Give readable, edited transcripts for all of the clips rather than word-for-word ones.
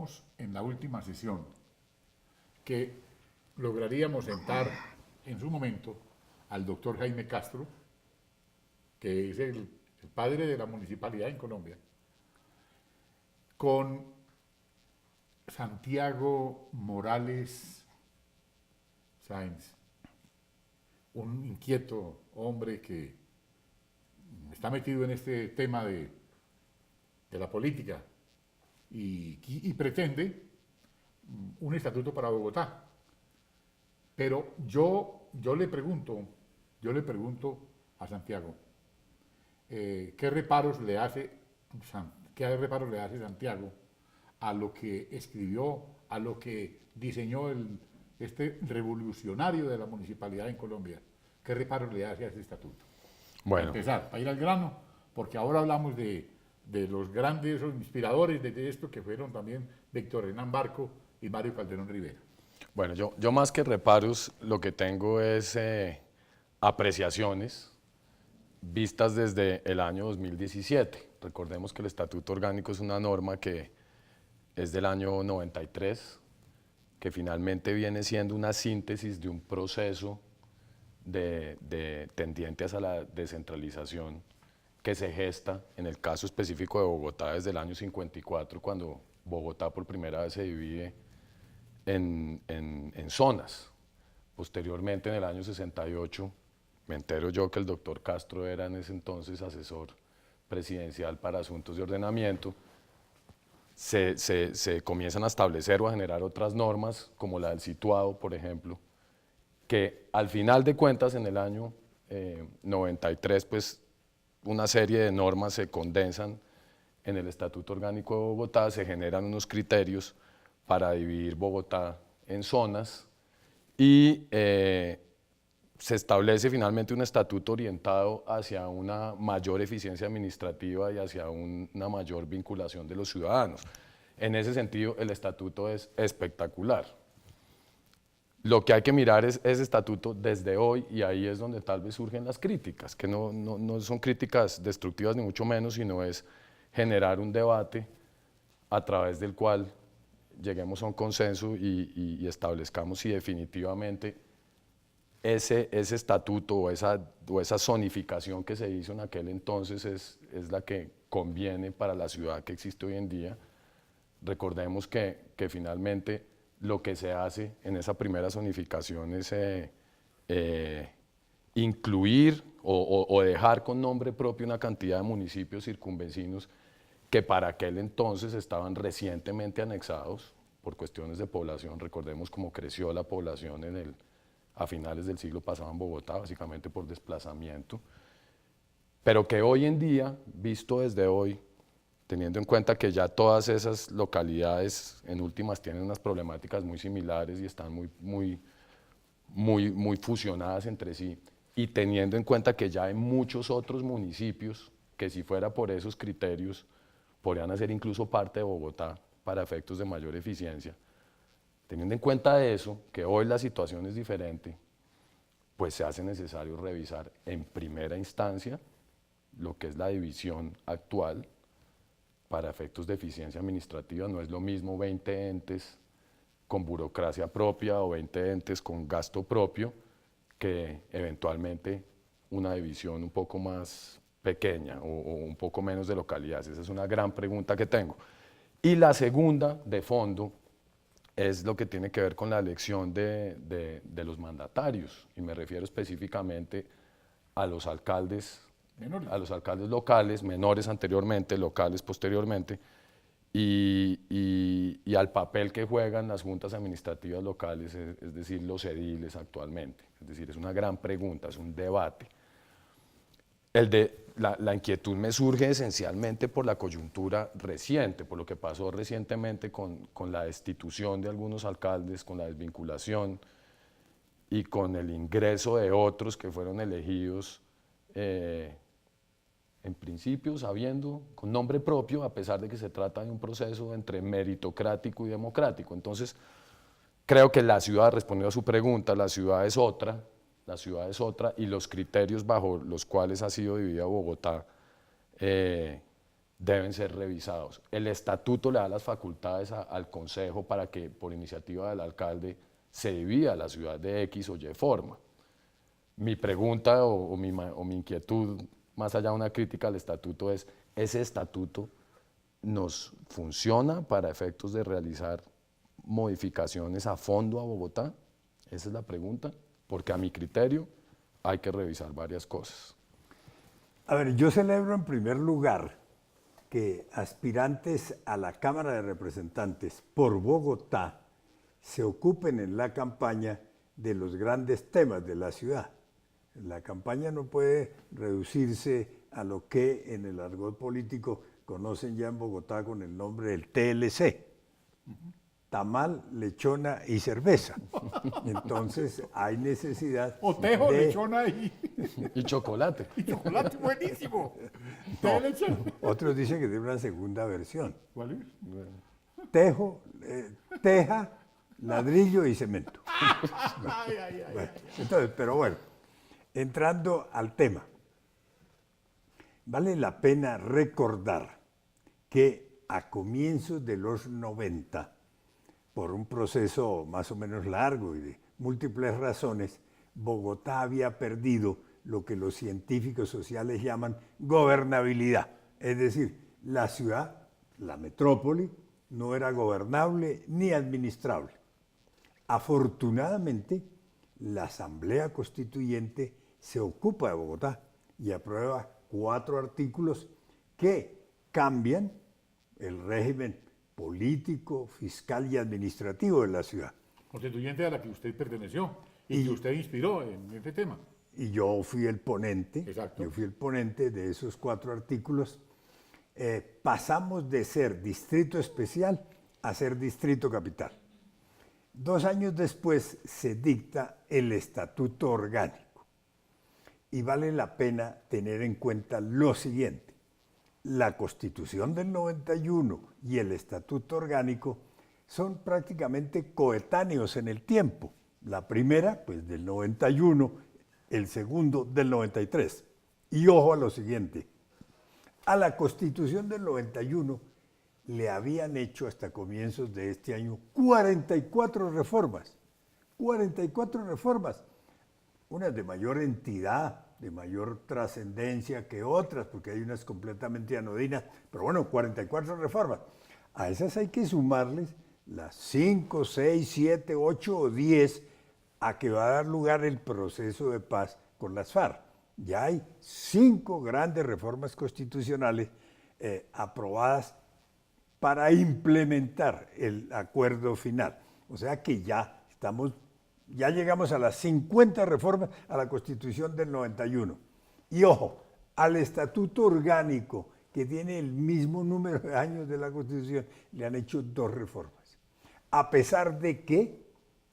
quedamos en la última sesión que lograríamos sentar en su momento al doctor Jaime Castro, que es el padre de la municipalidad en Colombia, con Santiago Morales Sáenz, un inquieto hombre que está metido en este tema de la política y pretende un estatuto para Bogotá. Pero yo le pregunto a Santiago, ¿qué reparos le hace Santiago a lo que escribió, a lo que diseñó este revolucionario de la municipalidad en Colombia? ¿Qué reparos le hace a ese estatuto? Bueno, Para empezar, para ir al grano, porque ahora hablamos de los grandes inspiradores de esto que fueron también Víctor Hernán Barco y Mario Calderón Rivera. bueno, yo más que reparos lo que tengo es apreciaciones vistas desde el año 2017. Recordemos que el Estatuto Orgánico es una norma que es del año 93, que finalmente viene siendo una síntesis de un proceso tendiente hacia la descentralización que se gesta, en el caso específico de Bogotá, desde el año 54, cuando Bogotá por primera vez se divide en zonas. Posteriormente, en el año 68, me entero yo que el doctor Castro era en ese entonces asesor presidencial para asuntos de ordenamiento. Se comienzan a establecer o a generar otras normas, como la del situado, por ejemplo, que al final de cuentas, en el año 93, pues una serie de normas se condensan en el Estatuto Orgánico de Bogotá, se generan unos criterios para dividir Bogotá en zonas y se establece finalmente un estatuto orientado hacia una mayor eficiencia administrativa y hacia una mayor vinculación de los ciudadanos. En ese sentido, el estatuto es espectacular. Lo que hay que mirar es ese estatuto desde hoy, y ahí es donde tal vez surgen las críticas, que no son críticas destructivas ni mucho menos, sino es generar un debate a través del cual lleguemos a un consenso y establezcamos si definitivamente ese estatuto o esa zonificación que se hizo en aquel entonces es la que conviene para la ciudad que existe hoy en día. Recordemos que finalmente lo que se hace en esa primera zonificación es incluir o dejar con nombre propio una cantidad de municipios circunvecinos que para aquel entonces estaban recientemente anexados por cuestiones de población. Recordemos cómo creció la población a finales del siglo pasado en Bogotá, básicamente por desplazamiento, pero que hoy en día, visto desde hoy, teniendo en cuenta que ya todas esas localidades en últimas tienen unas problemáticas muy similares y están muy fusionadas entre sí, y teniendo en cuenta que ya hay muchos otros municipios que si fuera por esos criterios podrían hacer incluso parte de Bogotá para efectos de mayor eficiencia. Teniendo en cuenta eso, que hoy la situación es diferente, pues se hace necesario revisar en primera instancia lo que es la división actual para efectos de eficiencia administrativa. No es lo mismo 20 entes con burocracia propia o 20 entes con gasto propio que eventualmente una división un poco más pequeña o un poco menos de localidades. Esa es una gran pregunta que tengo. Y la segunda, de fondo, es lo que tiene que ver con la elección de los mandatarios, y me refiero específicamente a los alcaldes locales, menores anteriormente, locales posteriormente, y al papel que juegan las juntas administrativas locales, es decir, los ediles actualmente. Es decir, es una gran pregunta, es un debate. La inquietud me surge esencialmente por la coyuntura reciente, por lo que pasó recientemente con la destitución de algunos alcaldes, con la desvinculación y con el ingreso de otros que fueron elegidos en principio con nombre propio, a pesar de que se trata de un proceso entre meritocrático y democrático. Entonces, creo que la ciudad, respondiendo a su pregunta, la ciudad es otra, y los criterios bajo los cuales ha sido dividida Bogotá deben ser revisados. El estatuto le da las facultades al Consejo para que, por iniciativa del alcalde, se divida la ciudad de X o Y forma. Mi pregunta o mi inquietud, más allá de una crítica al estatuto, es: ¿ese estatuto nos funciona para efectos de realizar modificaciones a fondo a Bogotá? Esa es la pregunta, porque a mi criterio hay que revisar varias cosas. A ver, yo celebro en primer lugar que aspirantes a la Cámara de Representantes por Bogotá se ocupen en la campaña de los grandes temas de la ciudad. La campaña no puede reducirse a lo que en el argot político conocen ya en Bogotá con el nombre del TLC. Tamal, lechona y cerveza. Entonces hay necesidad O tejo, lechona Y chocolate. y chocolate buenísimo. No, Té, leche. otros dicen que tiene una segunda versión. ¿Cuál es? Tejo, teja, ladrillo y cemento. Ay, ay, ay, Bueno, ay. entonces, pero bueno, entrando al tema, vale la pena recordar que a comienzos de los 90, por un proceso más o menos largo y de múltiples razones, Bogotá había perdido lo que los científicos sociales llaman gobernabilidad. Es decir, la ciudad, la metrópoli, no era gobernable ni administrable. Afortunadamente, la Asamblea Constituyente se ocupa de Bogotá y aprueba 4 artículos que cambian el régimen político, fiscal y administrativo de la ciudad. Constituyente a la que usted perteneció y que usted inspiró en este tema. Y yo fui el ponente, Exacto. yo fui el ponente de esos 4 artículos. Pasamos de ser distrito especial a ser distrito capital. 2 años después se dicta el estatuto orgánico. Y vale la pena tener en cuenta lo siguiente: la Constitución del 91 y el Estatuto Orgánico son prácticamente coetáneos en el tiempo. La primera, pues del 91, el segundo del 93. Y ojo a lo siguiente: a la Constitución del 91 le habían hecho hasta comienzos de este año 44 reformas. 44 reformas. Unas de mayor entidad, de mayor trascendencia que otras, porque hay unas completamente anodinas, pero bueno, 44 reformas. A esas hay que sumarles las 5, 6, 7, 8 o 10 a que va a dar lugar el proceso de paz con las FARC. Ya hay 5 grandes reformas constitucionales aprobadas para implementar el acuerdo final. O sea que ya llegamos a las 50 reformas a la Constitución del 91. Y ojo, al Estatuto Orgánico, que tiene el mismo número de años de la Constitución, le han hecho 2 reformas. A pesar de que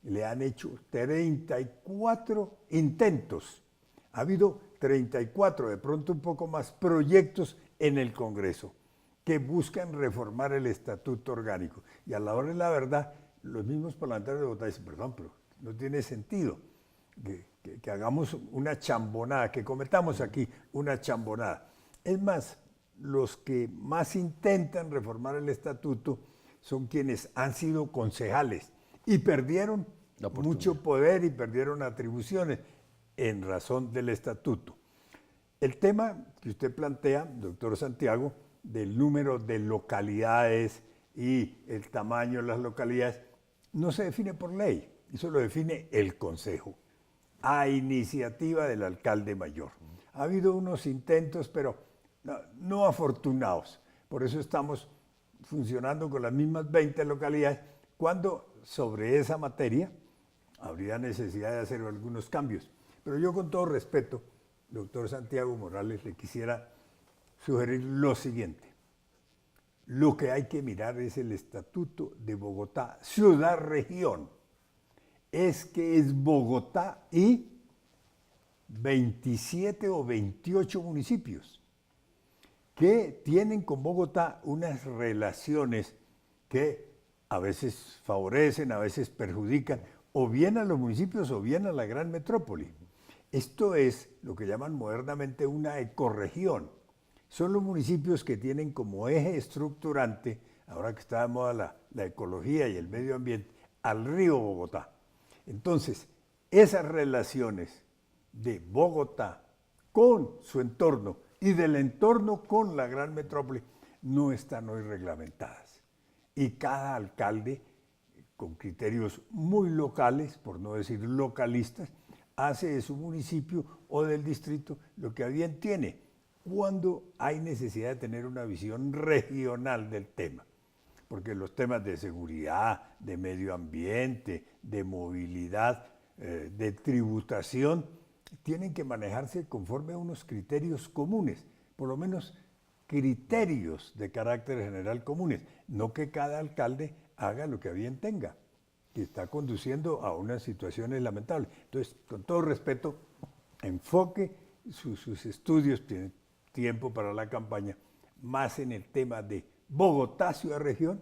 le han hecho 34 intentos. Ha habido 34, de pronto un poco más, proyectos en el Congreso que buscan reformar el Estatuto Orgánico. Y a la hora de la verdad, los mismos parlamentarios de Bogotá dicen: perdón, pero no tiene sentido que hagamos una chambonada, que cometamos aquí una chambonada. Es más, los que más intentan reformar el estatuto son quienes han sido concejales y perdieron mucho poder y perdieron atribuciones en razón del estatuto. El tema que usted plantea, doctor Santiago, del número de localidades y el tamaño de las localidades, no se define por ley. Eso lo define el Consejo, a iniciativa del alcalde mayor. Ha habido unos intentos, pero no afortunados. Por eso estamos funcionando con las mismas 20 localidades, cuando sobre esa materia habría necesidad de hacer algunos cambios. Pero yo, con todo respeto, doctor Santiago Morales, le quisiera sugerir lo siguiente. Lo que hay que mirar es el Estatuto de Bogotá, ciudad-región. Es que es Bogotá y 27 o 28 municipios que tienen con Bogotá unas relaciones que a veces favorecen, a veces perjudican, o bien a los municipios o bien a la gran metrópoli. Esto es lo que llaman modernamente una ecorregión. son los municipios que tienen como eje estructurante, ahora que está de moda la ecología y el medio ambiente, al río Bogotá. Entonces, esas relaciones de Bogotá con su entorno y del entorno con la gran metrópoli no están hoy reglamentadas. Y cada alcalde, con criterios muy locales, por no decir localistas, hace de su municipio o del distrito lo que a bien tiene, cuando hay necesidad de tener una visión regional del tema. Porque los temas de seguridad, de medio ambiente, de movilidad, de tributación, tienen que manejarse conforme a unos criterios comunes, por lo menos criterios de carácter general comunes, no que cada alcalde haga lo que a bien tenga, que está conduciendo a unas situaciones lamentables. Entonces, con todo respeto, enfoque sus estudios, tiene tiempo para la campaña, más en el tema de Bogotá, ciudad-región.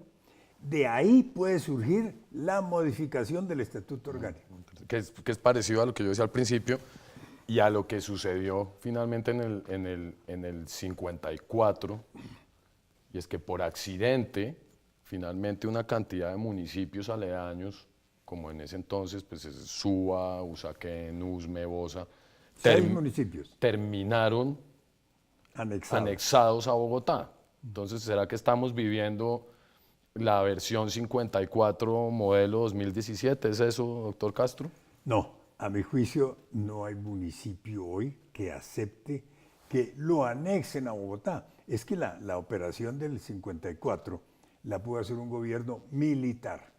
De ahí puede surgir la modificación del estatuto orgánico. Que es parecido a lo que yo decía al principio y a lo que sucedió finalmente en el 54, y es que por accidente, finalmente una cantidad de municipios aledaños, como en ese entonces, pues es Suba, Usaquén, Usme, Bosa, 6 municipios terminaron anexados a Bogotá. Entonces, ¿será que estamos viviendo la versión 54 modelo 2017? ¿Es eso, doctor Castro? No, a mi juicio no hay municipio hoy que acepte que lo anexen a Bogotá. Es que la operación del 54 la pudo hacer un gobierno militar,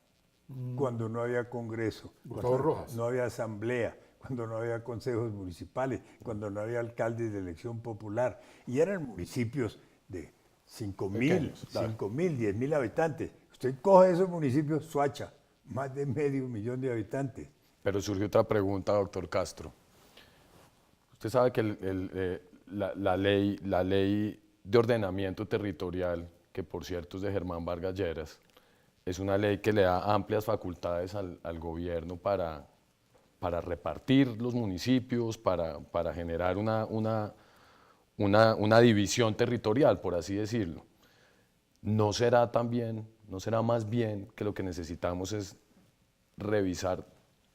cuando no había congreso, cuando no había asamblea, cuando no había consejos municipales, cuando no había alcaldes de elección popular. Y eran municipios de 5.000, 10.000 habitantes. Usted coge esos municipios, Soacha, más de 500.000 de habitantes. Pero surge otra pregunta, doctor Castro. Usted sabe que la ley de ordenamiento territorial, que por cierto es de Germán Vargas Lleras, es una ley que le da amplias facultades al gobierno para repartir los municipios, para generar una división territorial, por así decirlo. ¿No será más bien que lo que necesitamos es revisar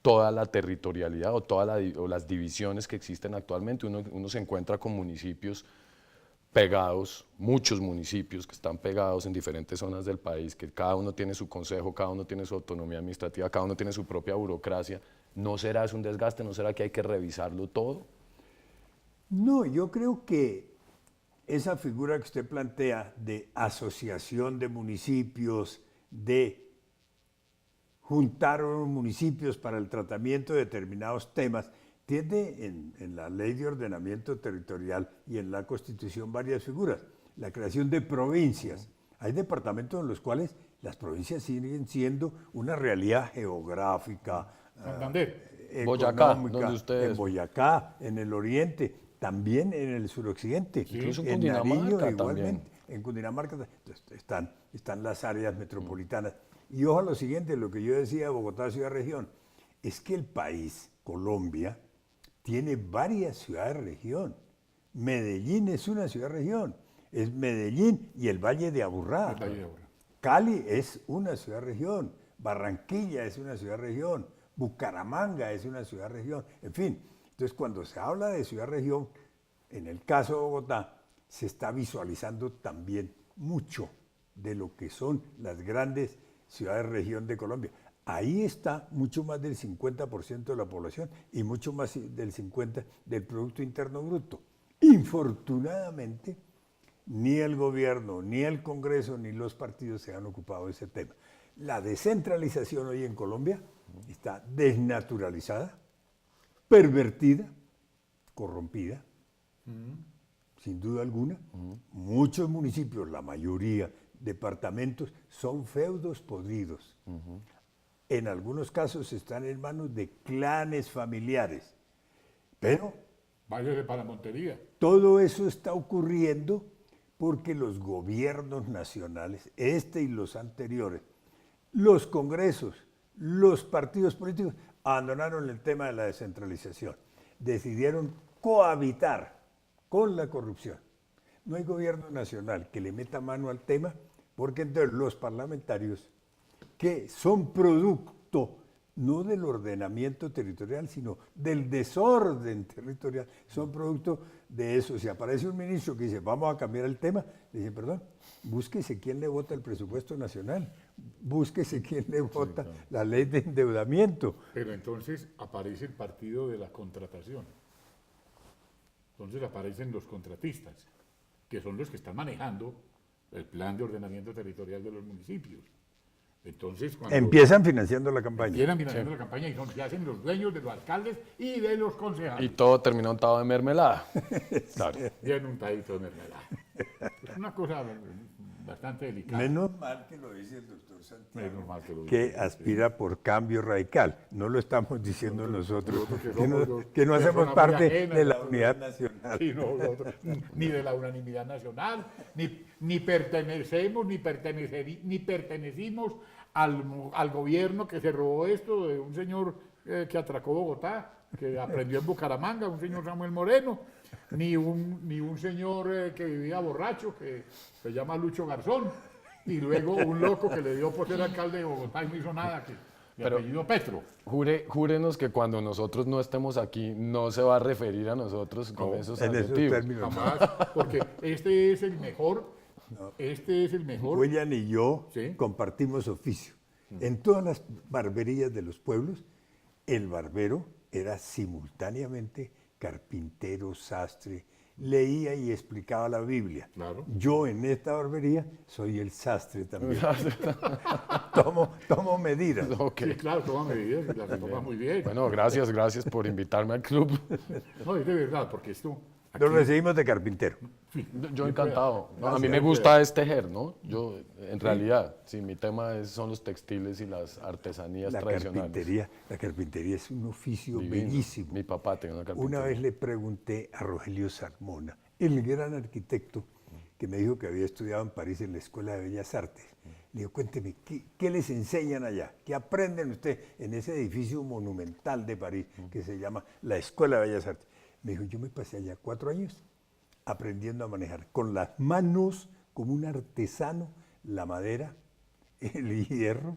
toda la territorialidad o las divisiones que existen actualmente? Uno se encuentra con municipios pegados, muchos municipios que están pegados en diferentes zonas del país, que cada uno tiene su consejo, cada uno tiene su autonomía administrativa, cada uno tiene su propia burocracia. ¿No será eso un desgaste? ¿No será que hay que revisarlo todo? No, yo creo que esa figura que usted plantea de asociación de municipios, de juntar unos municipios para el tratamiento de determinados temas, tiene en la Ley de Ordenamiento Territorial y en la Constitución varias figuras. La creación de provincias. Hay departamentos en los cuales las provincias siguen siendo una realidad geográfica, Boyacá, económica, donde ustedes... en Boyacá, en el oriente, también en el suroccidente, incluso en Nariño Cundinamarca igualmente. también. En Cundinamarca están las áreas metropolitanas. Y ojo a lo siguiente, lo que yo decía de Bogotá, ciudad-región, es que el país, Colombia, tiene varias ciudades-región. Medellín es una ciudad-región. Es Medellín y el Valle de Aburrá. Cali es una ciudad-región. Barranquilla es una ciudad-región. Bucaramanga es una ciudad-región. En fin, entonces cuando se habla de ciudad-región, en el caso de Bogotá, se está visualizando también mucho de lo que son las grandes ciudades-región de Colombia. Ahí está mucho más del 50% de la población y mucho más del 50% del Producto Interno Bruto. Infortunadamente, ni el gobierno, ni el Congreso, ni los partidos se han ocupado de ese tema. La descentralización hoy en Colombia está desnaturalizada, pervertida, corrompida, sin duda alguna. Muchos municipios, la mayoría, departamentos, son feudos podridos. En algunos casos están en manos de clanes familiares. Pero váyase para Montería. Todo eso está ocurriendo porque los gobiernos nacionales, este y los anteriores, los congresos, los partidos políticos, abandonaron el tema de la descentralización. Decidieron cohabitar con la corrupción. no hay gobierno nacional que le meta mano al tema, porque entonces los parlamentarios, que son producto no del ordenamiento territorial, sino del desorden territorial, son producto de eso. Si aparece un ministro que dice, vamos a cambiar el tema, le dicen, perdón, búsquese quién le vota el presupuesto nacional, búsquese quién le vota la ley de endeudamiento. Pero entonces aparece el partido de la contratación. Entonces aparecen los contratistas, que son los que están manejando el plan de ordenamiento territorial de los municipios. Entonces, cuando Empiezan financiando la campaña. empiezan financiando la campaña y se hacen los dueños de los alcaldes y de los concejales. Y todo terminó untado de mermelada. Claro. Bien untadito de mermelada. Es una cosa bastante delicada. Menos mal que lo dice el doctor Santiago, Menos mal que lo que dice, aspira por cambio radical. No lo estamos diciendo nosotros, que que no, somos que no hacemos personas muy parte ajenas, de la nosotros. unidad nacional. Sí, no, nosotros, ni de la unanimidad nacional, ni pertenecemos, ni pertenecimos al gobierno que se robó esto de un señor que atracó Bogotá, que aprendió en Bucaramanga, un señor Samuel Moreno, ni un señor que vivía borracho, que se llama Lucho Garzón, y luego un loco que le dio por ser alcalde de Bogotá y no hizo nada, de apellido Petro. Júrenos que cuando nosotros no estemos aquí no se va a referir a nosotros con esos En esos adjetivos. términos. Jamás, porque este es el mejor, William y yo Sí. compartimos oficio. En todas las barberías de los pueblos, el barbero era simultáneamente carpintero, sastre, leía y explicaba la Biblia. Claro. Yo en esta barbería soy el sastre también. tomo medidas. Ok. Sí, claro, toma medidas y las toma muy bien. Bueno, gracias por invitarme al club. No, es de verdad, porque esto... Lo aquí- recibimos de carpintero. Yo encantado. No, a mí Gracias. me gusta es tejer, ¿no? Yo, en realidad, sí, mi tema son los textiles y las artesanías tradicionales. La carpintería es un oficio Divino. bellísimo. Mi papá tenía una carpintería. Una vez le pregunté a Rogelio Sarmona, el gran arquitecto que me dijo que había estudiado en París en la Escuela de Bellas Artes. Le digo, cuénteme, ¿qué les enseñan allá? ¿Qué aprenden ustedes en ese edificio monumental de París que se llama la Escuela de Bellas Artes? Me dijo, yo me pasé allá 4 años aprendiendo a manejar con las manos, como un artesano, la madera, el hierro,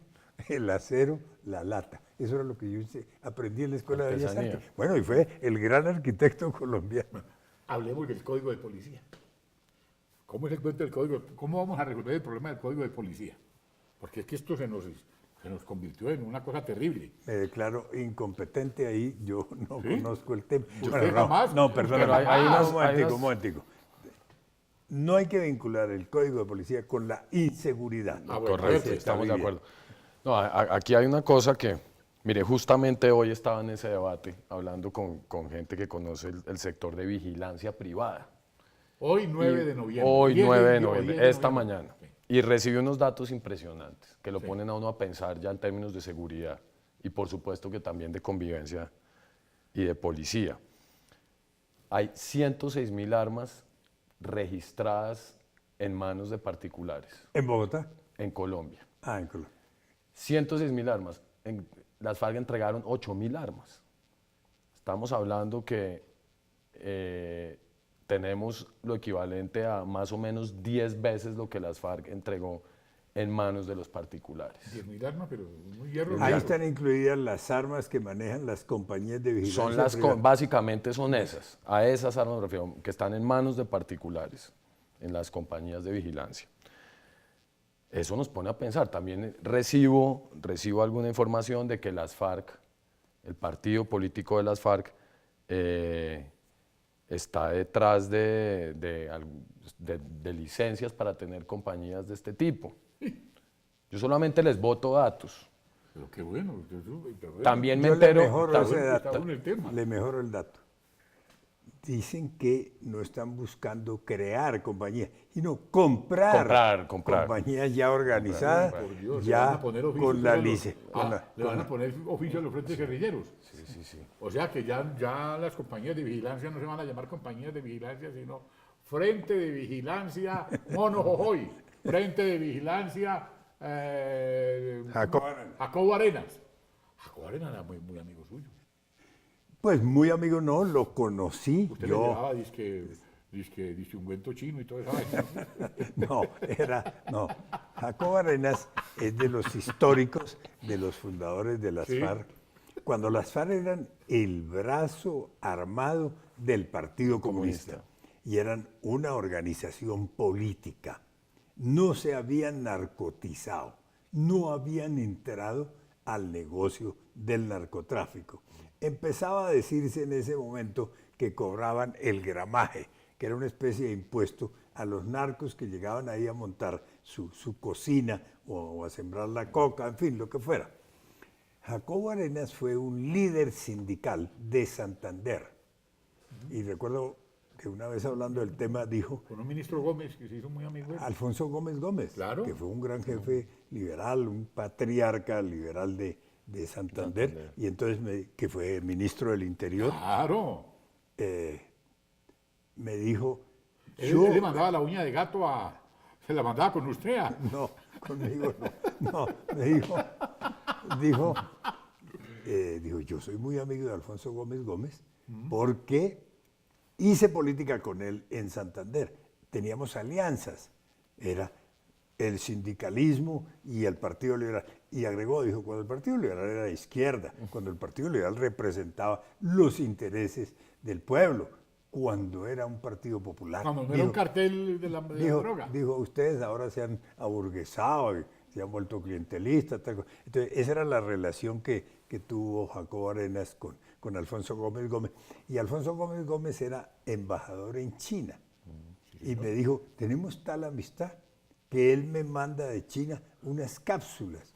el acero, la lata. Eso era lo que yo aprendí en la Escuela de Bellas Artesanía. Artes. Bueno, y fue el gran arquitecto colombiano. Hablemos del código de policía. ¿Cómo es el cuento del código? ¿Cómo vamos a resolver el problema del código de policía? Porque es que esto se nos convirtió en una cosa terrible. Me declaro incompetente ahí, yo no conozco el tema. ¿Usted jamás? No, perdón, Pero hay unas- un momentico. No hay que vincular el código de policía con la inseguridad. Ah, bueno, Correcto, sí, estamos está de muy acuerdo. No, aquí hay una cosa que, mire, justamente hoy estaba en ese debate hablando con gente que conoce el sector de vigilancia privada. Hoy 9 de noviembre. Hoy 10 9 de 10 noviembre, esta noviembre. mañana. Y recibí unos datos impresionantes que lo ponen a uno a pensar ya en términos de seguridad y por supuesto que también de convivencia y de policía. Hay 106.000 armas registradas en manos de particulares ¿En Bogotá? en Colombia. Ah, en Colombia. 106.000 armas. Las FARC entregaron 8.000 armas. Estamos hablando que tenemos lo equivalente a más o menos 10 veces lo que las FARC entregó en manos de los particulares. 10.000 armas, pero muy hierro. Ahí hierro. están incluidas las armas que manejan las compañías de vigilancia privada. Básicamente son esas, a esas armas me refiero, que están en manos de particulares, en las compañías de vigilancia. Eso nos pone a pensar. También recibo alguna información de que las FARC, el partido político de las FARC, está detrás de licencias para tener compañías de este tipo. Yo solamente les boto datos. Pero qué bueno. También me Yo le entero. mejoro tam- ese dato. está bueno el tema. Le mejoro el dato. Dicen que no están buscando crear compañías, sino comprar compañías ya organizadas, Por Dios, le van ya a poner oficio con la a los- licencia. le van a poner oficio a los frentes guerrilleros. O sea que ya las compañías de vigilancia no se van a llamar compañías de vigilancia, sino Frente de Vigilancia Mono Jojoy, Frente de Vigilancia Jacobo Arenas. Jacobo Arenas era muy amigo suyo. Pues muy amigo no, lo conocí Usted le yo. llevaba, dizque, Dice ungüento chino y todo eso. No. Jacobo Arenas es de los históricos, de los fundadores de las Sí. FARC, cuando las FARC eran el brazo armado del Partido Comunista y eran una organización política. No se habían narcotizado, no habían entrado al negocio del narcotráfico. Empezaba a decirse en ese momento que cobraban el gramaje, que era una especie de impuesto a los narcos que llegaban ahí a montar su cocina o a sembrar la coca, en fin, lo que fuera. Jacobo Arenas fue un líder sindical de Santander. Y recuerdo que una vez hablando del tema dijo, Con un ministro Gómez que se hizo muy amigo de él. Alfonso Gómez Gómez, Claro. que fue un gran jefe liberal, un patriarca liberal de Santander, y entonces que fue ministro del Interior, Claro. me dijo, Él le mandaba la uña de gato se la mandaba con usted. no, conmigo no, me dijo, yo soy muy amigo de Alfonso Gómez Gómez porque hice política con él en Santander. Teníamos alianzas, era el sindicalismo y el Partido Liberal. Y agregó, dijo, cuando el Partido Liberal era de izquierda, cuando el Partido Liberal representaba los intereses del pueblo, cuando era un partido popular. Cuando no era un cartel de la droga. Dijo, ustedes ahora se han aburguesado y se han vuelto clientelistas. Tal cosa. Entonces, esa era la relación que tuvo Jacobo Arenas con Alfonso Gómez Gómez. Y Alfonso Gómez Gómez era embajador en China. Y me dijo, tenemos tal amistad que él me manda de China unas cápsulas.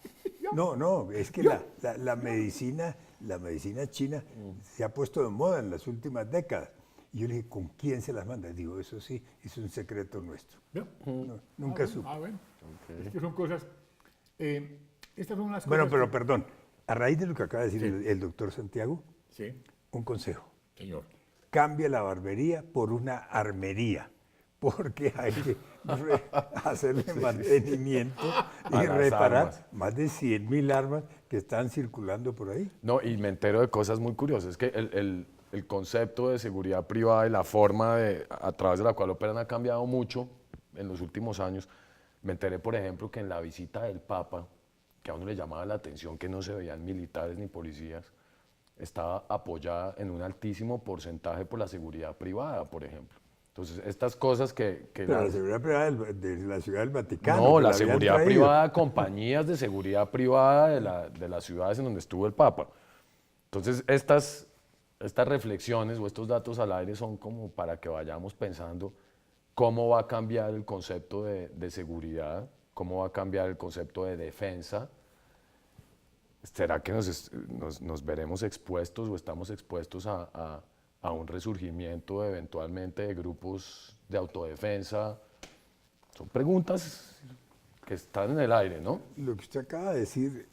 No, es que la medicina china se ha puesto de moda en las últimas décadas. Y yo le dije, ¿con quién se las manda? Digo, eso sí, es un secreto nuestro. No, nunca supe. Bueno. Es que son cosas... estas son unas cosas... Bueno, pero perdón, a raíz de lo que acaba de decir Sí. el doctor Santiago, Sí, un consejo. señor. Cambia la barbería por una armería, porque hay que hacerle mantenimiento y A las reparar armas. más de 100.000 armas que están circulando por ahí. No, y me entero de cosas muy curiosas. Es que el concepto de seguridad privada y la forma a través de la cual operan ha cambiado mucho en los últimos años. Me enteré, por ejemplo, que en la visita del Papa, que a uno le llamaba la atención que no se veían militares ni policías, estaba apoyada en un altísimo porcentaje por la seguridad privada, por ejemplo. Entonces, estas cosas que Pero la seguridad privada de la Ciudad del Vaticano. no, que la habían seguridad traído. privada, compañías de seguridad privada de las ciudades en donde estuvo el Papa. Entonces, estas reflexiones o estos datos al aire son como para que vayamos pensando cómo va a cambiar el concepto de seguridad, cómo va a cambiar el concepto de defensa. ¿Será que nos veremos expuestos o estamos expuestos a un resurgimiento eventualmente de grupos de autodefensa? Son preguntas que están en el aire, ¿no? Lo que usted acaba de decir,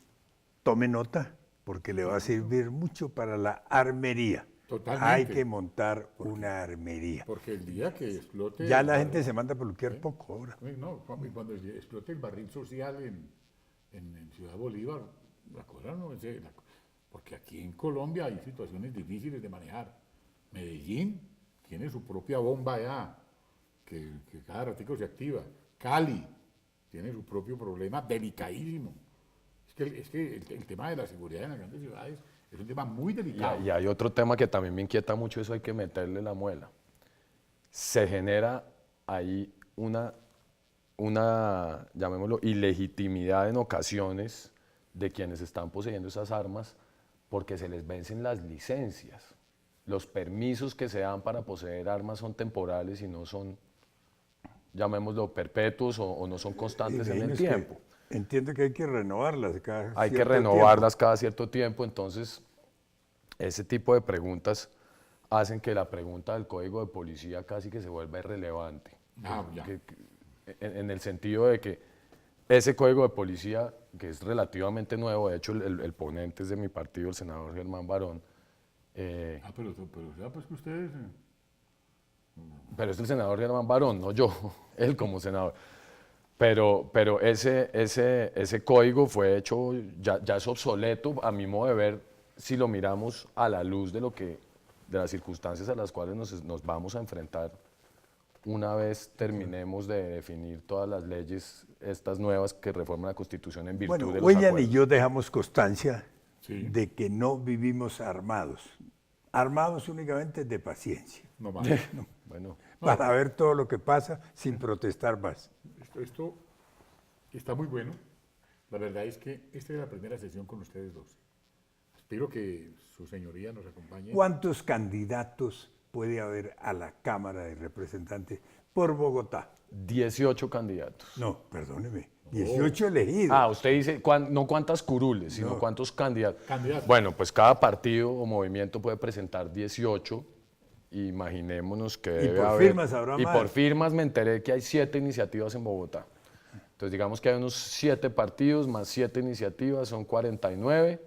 tome nota, porque le va a servir mucho para la armería. Totalmente. Hay que montar una armería. Porque el día que explote... Ya la gente se manda a peluquear poco ahora. No, cuando explote el barril social en Ciudad Bolívar, la cosa no es... Porque aquí en Colombia hay situaciones difíciles de manejar. Medellín tiene su propia bomba ya, que cada ratico se activa. Cali tiene su propio problema delicadísimo. Es que el tema de la seguridad en las grandes ciudades es un tema muy delicado. Y hay otro tema que también me inquieta mucho, eso hay que meterle la muela. Se genera ahí una llamémoslo, ilegitimidad en ocasiones de quienes están poseyendo esas armas porque se les vencen las licencias. Los permisos que se dan para poseer armas son temporales y no son, llamémoslo, perpetuos o no son constantes en el tiempo. Entiendo que hay que renovarlas cada Hay que cierto renovarlas cada cierto tiempo, entonces ese tipo de preguntas hacen que la pregunta del código de policía casi que se vuelva irrelevante. Ya. En el sentido de que ese código de policía, que es relativamente nuevo, de hecho el ponente es de mi partido, el senador Germán Barón. Pero ya pues que ustedes... Pero es el senador Germán Barón, no yo, él como senador. Pero ese código fue hecho, ya es obsoleto a mi modo de ver, si lo miramos a la luz de las circunstancias a las cuales nos vamos a enfrentar una vez terminemos de definir todas las leyes, estas nuevas que reforman la Constitución en virtud Bueno, de los William y acuerdos. yo dejamos constancia Sí. de que no vivimos armados. Armados únicamente de paciencia, No más. Bueno, para ver todo lo que pasa sin protestar más. Esto está muy bueno. La verdad es que esta es la primera sesión con ustedes dos. Espero que su señoría nos acompañe. ¿Cuántos candidatos puede haber a la Cámara de Representantes por Bogotá? 18 candidatos. No, perdóneme, 18 elegidos. Ah, usted dice no cuántas curules, sino No. cuántos candidatos. Candidatos. Bueno, pues cada partido o movimiento puede presentar 18. Imaginémonos que debe por haber. firmas habrá y más. por firmas me enteré que hay 7 iniciativas en Bogotá. Entonces digamos que hay unos 7 partidos más 7 iniciativas, son 49.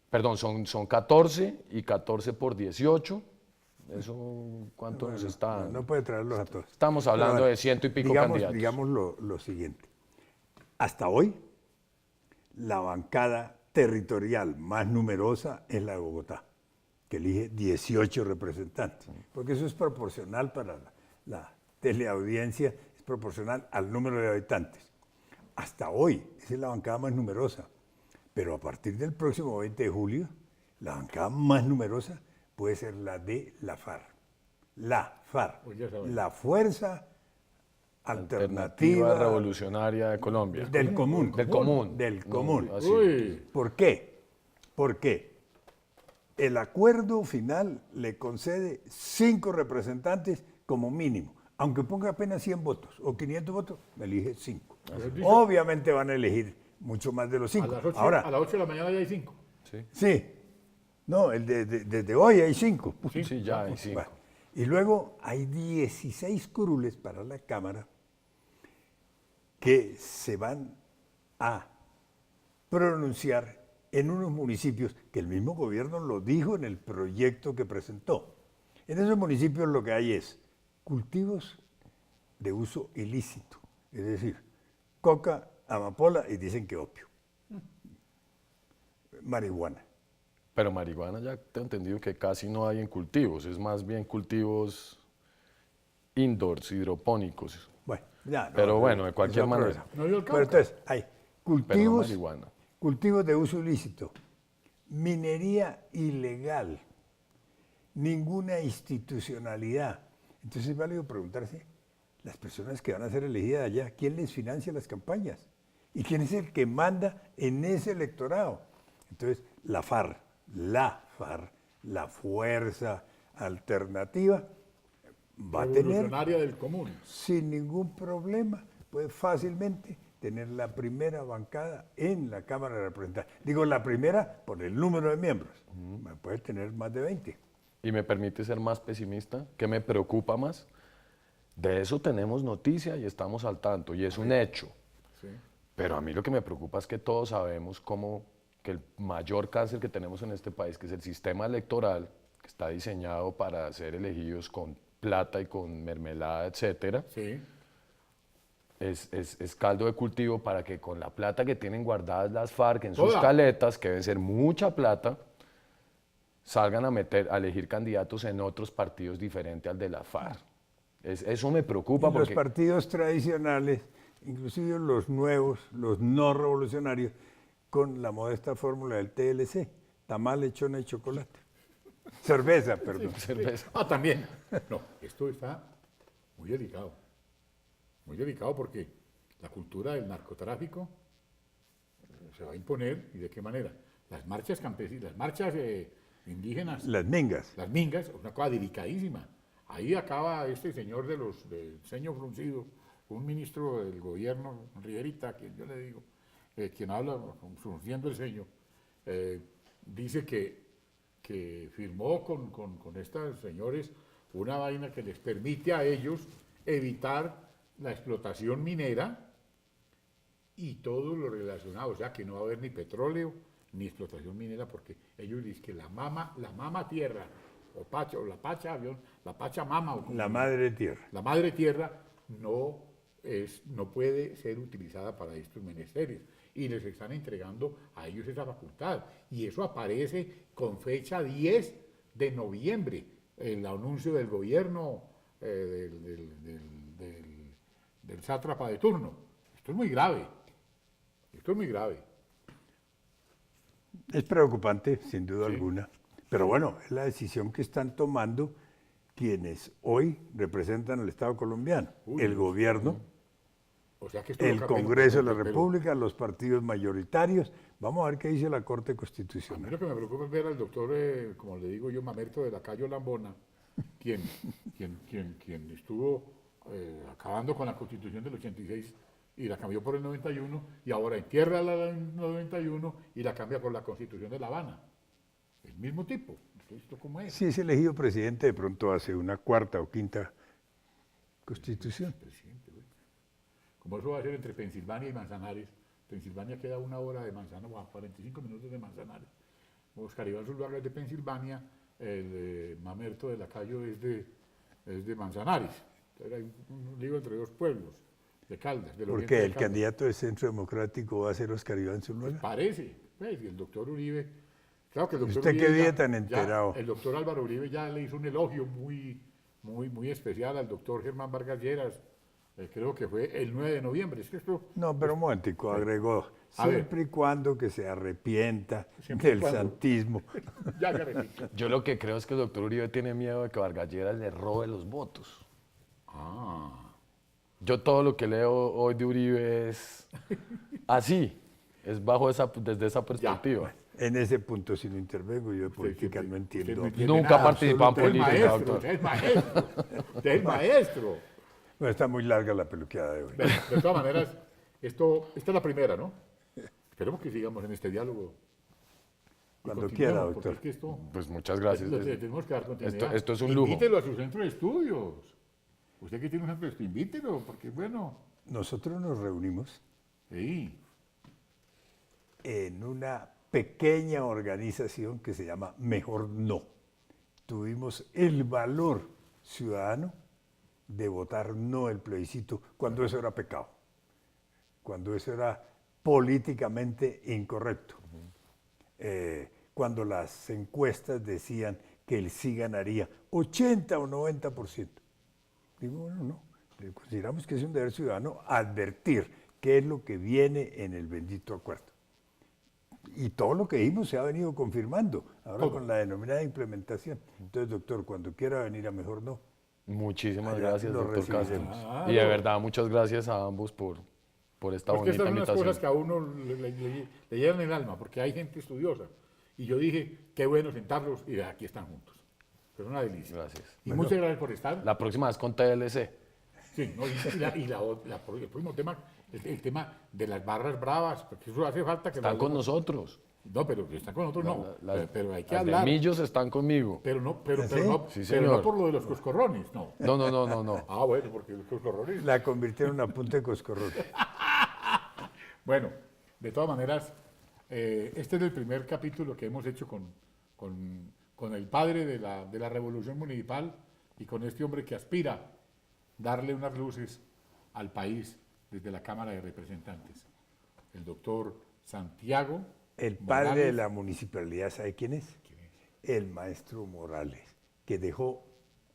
Perdón, son 14 y 14 por 18. ¿Eso cuánto nos está dando? No puede traerlos a todos. Estamos hablando Pero, de 100 y pico digamos, candidatos. Digamos lo siguiente. Hasta hoy, la bancada territorial más numerosa es la de Bogotá, que elige 18 representantes, porque eso es proporcional para la teleaudiencia, es proporcional al número de habitantes. Hasta hoy, esa es la bancada más numerosa, pero a partir del próximo 20 de julio, la bancada más numerosa puede ser la de la FARC. La FARC, Pues ya saben. la Fuerza Alternativa Alternativa Revolucionaria de Colombia. del Común. Del común. Del No, Común. así. Uy, ¿Por qué? Porque el acuerdo final le concede 5 representantes como mínimo. Aunque ponga apenas 100 votos o 500 votos, elige 5. dice- Obviamente van a elegir mucho más de los a 5. las 8, Ahora, a las 8 de la mañana ya hay 5. Sí, sí. No, desde hoy hay 5. sí, ya hay 5. Bueno, y luego hay 16 curules para la Cámara que se van a pronunciar en unos municipios que el mismo gobierno lo dijo en el proyecto que presentó. En esos municipios lo que hay es cultivos de uso ilícito, es decir, coca, amapola y dicen que opio, marihuana. Pero marihuana ya tengo entendido que casi no hay en cultivos, es más bien cultivos indoors, hidropónicos. Bueno, ya, no, Pero no, bueno, de cualquier eso es manera. problema. No dio el Pero Cauca. entonces, hay Pero no cultivos, marihuana. cultivos de uso ilícito, minería ilegal, ninguna institucionalidad. Entonces es válido preguntarse, las personas que van a ser elegidas allá, ¿quién les financia las campañas? ¿Y quién es el que manda en ese electorado? Entonces, la FARC, la Fuerza Alternativa, va a tener Revolucionaria del común. sin ningún problema, puede fácilmente tener la primera bancada en la Cámara de Representantes. Digo la primera por el número de miembros, puede tener más de 20. Y me permite ser más pesimista, ¿qué me preocupa más? De eso tenemos noticia y estamos al tanto, y es un hecho. Sí. Pero a mí lo que me preocupa es que todos sabemos que el mayor cáncer que tenemos en este país, que es el sistema electoral, que está diseñado para ser elegidos con plata y con mermelada, etcétera, Sí. es caldo de cultivo para que con la plata que tienen guardadas las FARC en sus Toda. caletas, que debe ser mucha plata, salgan a elegir candidatos en otros partidos diferentes al de la FARC. Eso me preocupa Y los porque partidos tradicionales, inclusive los nuevos, los no revolucionarios, con la modesta fórmula del TLC, tamal, lechona y chocolate. Cerveza, perdón. cerveza. Ah, también. No, esto está muy delicado. Muy delicado porque la cultura del narcotráfico se va a imponer. ¿Y de qué manera? Las marchas campesinas, las marchas indígenas, Las mingas. las mingas, una cosa delicadísima. Ahí acaba este señor del ceño fruncido, un ministro del gobierno, Riverita, a quien yo le digo, quien habla frunciendo el ceño, dice que firmó con estos señores una vaina que les permite a ellos evitar la explotación minera y todo lo relacionado, o sea que no va a haber ni petróleo ni explotación minera porque ellos dicen que la mama tierra o la pacha mama o como La madre tierra. la madre tierra no puede ser utilizada para estos menesteres y les están entregando a ellos esa facultad. Y eso aparece con fecha 10 de noviembre, el anuncio del gobierno del sátrapa de turno. Esto es muy grave. Esto es muy grave. Es preocupante, sin duda Sí. alguna. Pero bueno, es la decisión que están tomando quienes hoy representan al Estado colombiano. Uy, el gobierno, O sea que esto el lo- Congreso de la pero- República, los partidos mayoritarios. Vamos a ver qué dice la Corte A mí Constitucional. lo que me preocupa es ver al doctor, como le digo yo, Mamerto de la Cayo Lambona, quien estuvo acabando con la Constitución del 86 y la cambió por el 91, y ahora entierra la 91 y la cambia por la Constitución de La Habana. El mismo tipo. ¿Esto cómo es? Si es elegido presidente, de pronto hace una cuarta o quinta constitución. Presidente, güey. Como eso va a ser entre Pensilvania y Manzanares. Pensilvania queda 1 hora de Manzanares, o 45 minutos de Manzanares. Oscar Iván Zuluaga es de Pensilvania, el Mamerto de la Cayo es de Manzanares. Entonces hay un lío entre dos pueblos, de Caldas. Del oriente Porque de el Caldas. candidato del Centro Democrático va a ser Oscar Iván Zuluaga. Parece, pues, y el doctor Uribe. Claro que el doctor ¿Usted qué Uribe vive tan enterado? el doctor Álvaro Uribe ya le hizo un elogio muy especial al doctor Germán Vargas Lleras. Creo que fue el 9 de noviembre. Es que esto. No, pero un momentico, agregó, A ver. siempre y cuando que se arrepienta Siempre y del cuando. santismo. Ya se repite. Yo lo que creo es que el doctor Uribe tiene miedo de que Vargas Lleras le robe los votos. Ah. Yo todo lo que leo hoy de Uribe es así, es desde esa perspectiva. En ese punto, si no intervengo, yo de política no entiendo. Nunca ha participado en Usted es política, maestro, doctor. usted es maestro. Usted es maestro. Bueno, está muy larga la peluqueada de hoy. De todas maneras, esta es la primera, ¿no? Esperemos que sigamos en este diálogo. Y Cuando continuemos, quiera, porque doctor. es que esto, Pues muchas gracias. le tenemos que dar continuidad. Esto es un lujo. Invítelo a su centro de estudios. Usted que tiene un centro de estudios, invítelo, porque bueno. Nosotros nos reunimos Sí. en una pequeña organización que se llama Mejor No. Tuvimos el valor ciudadano de votar no el plebiscito cuando eso era pecado, cuando eso era políticamente incorrecto, cuando las encuestas decían que el sí ganaría 80 o 90%. Digo, bueno, no, consideramos que es un deber ciudadano advertir qué es lo que viene en el bendito acuerdo. Y todo lo que dijimos se ha venido confirmando, ahora Todo. con la denominada implementación. Entonces, doctor, cuando quiera venir a Mejor No, Muchísimas Allá gracias, lo doctor Castro. recibiremos. Y de verdad, muchas gracias a ambos por esta Porque estas bonita son unas cosas que invitación. a uno le llenan el alma, porque hay gente estudiosa. Y yo dije, qué bueno sentarlos y aquí están juntos. Es una delicia. Gracias. Y muchas gracias por estar. La próxima es con TLC. Sí, no, el próximo tema, el tema de las barras bravas, porque eso hace falta que Están lo con hablemos. nosotros. No, pero que están con nosotros no. Pero hay que Las de hablar. Millos están conmigo. Pero no, pero, ¿Ah, pero sí? no, Sí, pero no señor. por lo de los coscorrones, no. No. Ah, bueno, porque los coscorrones. la convirtieron en una punta de coscorrón. Bueno, de todas maneras, este es el primer capítulo que hemos hecho con el padre de la revolución municipal y con este hombre que aspira a darle unas luces al país desde la Cámara de Representantes. El doctor Santiago El padre de Morales. la municipalidad, ¿sabe quién es? El maestro Morales, que dejó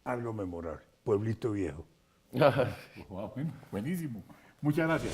algo memorable, Pueblito Viejo. Bueno, buenísimo. Muchas gracias.